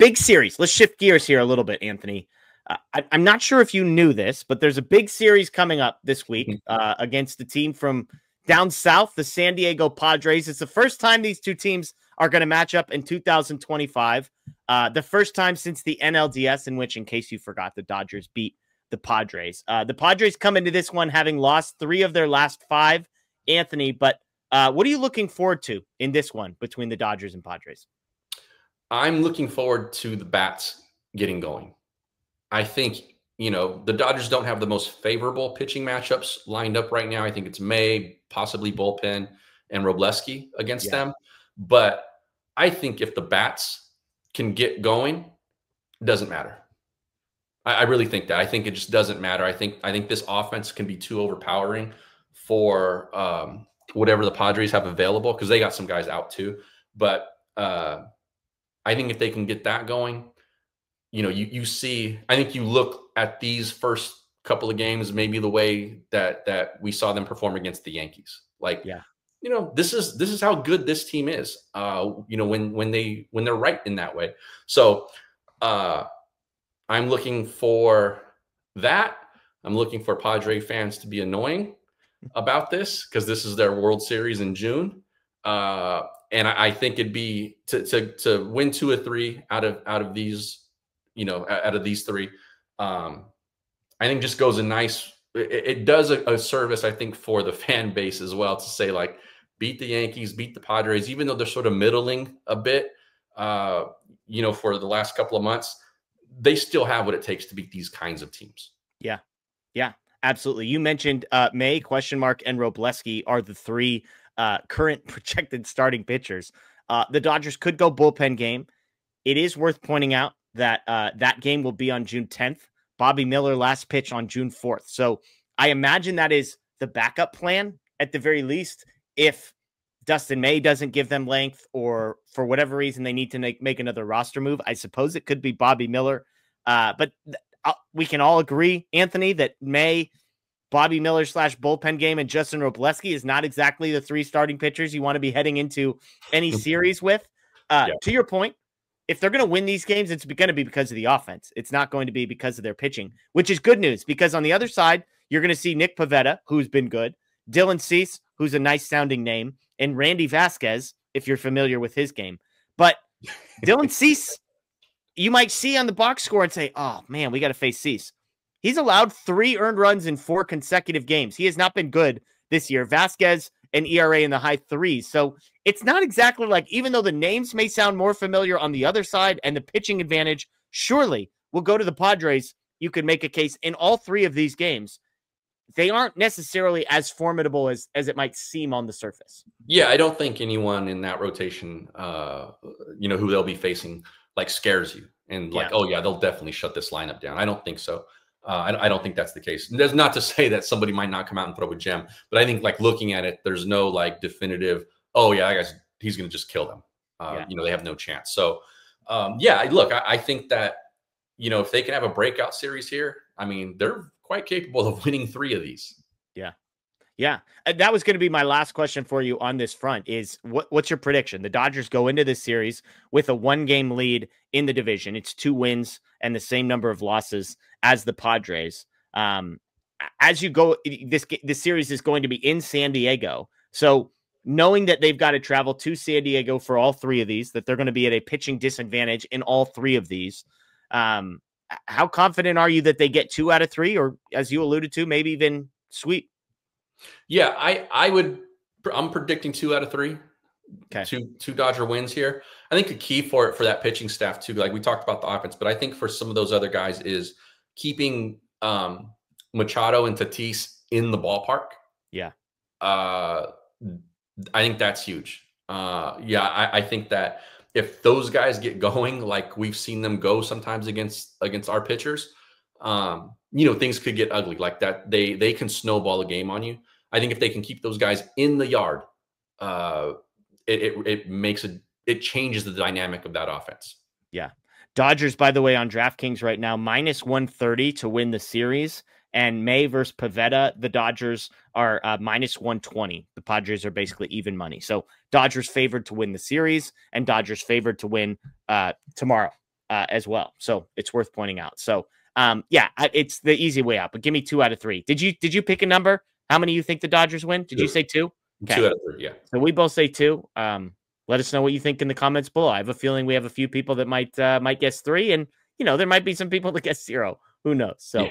big series. Let's shift gears here a little bit, Anthony. I'm not sure if you knew this, but there's a big series coming up this week against the team from down south, the San Diego Padres. It's the first time these two teams are going to match up in 2025. The first time since the NLDS, in which, in case you forgot, the Dodgers beat the Padres. The Padres come into this one having lost 3 of their last 5, Anthony. But what are you looking forward to in this one between the Dodgers and Padres? I'm looking forward to the bats getting going. I think, the Dodgers don't have the most favorable pitching matchups lined up right now. I think it's May, possibly bullpen, and Robleski against them. But I think if the bats can get going, it doesn't matter. I really think that. I think it just doesn't matter. I think this offense can be too overpowering for whatever the Padres have available, because they got some guys out too. But I think if they can get that going, you see, I think you look at these first couple of games, maybe the way that we saw them perform against the Yankees. This is how good this team is. When they're right in that way. So I'm looking for that. I'm looking for Padre fans to be annoying about this, because this is their World Series in June. And I think it'd be to win 2 or 3 out of these, out of these 3. I think just goes a nice. It does a service, I think, for the fan base as well, to say, like, beat the Yankees, beat the Padres, even though they're sort of middling a bit. For the last couple of months, they still have what it takes to beat these kinds of teams. Yeah, absolutely. You mentioned May, and Robleski are the 3 current projected starting pitchers. The Dodgers could go bullpen game. It is worth pointing out that that game will be on June 10th. Bobby Miller last pitch on June 4th. So I imagine that is the backup plan at the very least. If Dustin May doesn't give them length, or for whatever reason they need to make another roster move, I suppose it could be Bobby Miller. But we can all agree, Anthony, that May, Bobby Miller / bullpen game, and Justin Robleski is not exactly the 3 starting pitchers you want to be heading into any series with. To your point, if they're going to win these games, it's going to be because of the offense. It's not going to be because of their pitching, which is good news, because on the other side, you're going to see Nick Pivetta, who's been good, Dylan Cease, who's a nice sounding name, and Randy Vasquez, if you're familiar with his game. But Dylan Cease, you might see on the box score and say, oh man, we got to face Cease. He's allowed 3 earned runs in 4 consecutive games. He has not been good this year. Vasquez, an ERA in the high 3s. So it's not exactly like, even though the names may sound more familiar on the other side and the pitching advantage surely will go to the Padres, you could make a case in all 3 of these games. They aren't necessarily as formidable as it might seem on the surface. Yeah, I don't think anyone in that rotation, who they'll be facing, like, scares you. And like, oh yeah, they'll definitely shut this lineup down. I don't think so. I don't think that's the case. That's not to say that somebody might not come out and throw a gem, but I think, like, looking at it, there's no, like, definitive, oh yeah, I guess he's going to just kill them. They have no chance. So look, I think that, if they can have a breakout series here, I mean, they're quite capable of winning 3 of these. Yeah. That was going to be my last question for you on this front is what's your prediction? The Dodgers go into this series with a 1-game lead in the division. It's 2 wins and the same number of losses as the Padres. As you go, this series is going to be in San Diego. So knowing that they've got to travel to San Diego for all 3 of these, that they're going to be at a pitching disadvantage in all 3 of these, how confident are you that they get 2 out of 3, or, as you alluded to, maybe even sweep? Yeah, I'm predicting 2 out of 3. Okay. Two Dodger wins here. I think the key for that pitching staff too, like we talked about the offense, but I think for some of those other guys is keeping Machado and Tatis in the ballpark. Yeah. I think that's huge. I think that if those guys get going, like we've seen them go sometimes against our pitchers, things could get ugly like that. They can snowball a game on you. I think if they can keep those guys in the yard, it changes the dynamic of that offense. Yeah. Dodgers, by the way, on DraftKings right now, -130 to win the series. And May versus Pivetta, the Dodgers are -120. The Padres are basically even money. So Dodgers favored to win the series, and Dodgers favored to win tomorrow as well. So it's worth pointing out. So yeah, it's the easy way out. But give me 2 out of 3. Did you pick a number? How many you think the Dodgers win? Did you say 2? Okay. 2 out of 3. Yeah. So we both say 2. Let us know what you think in the comments below. I have a feeling we have a few people that might guess 3, and there might be some people that guess 0. Who knows? So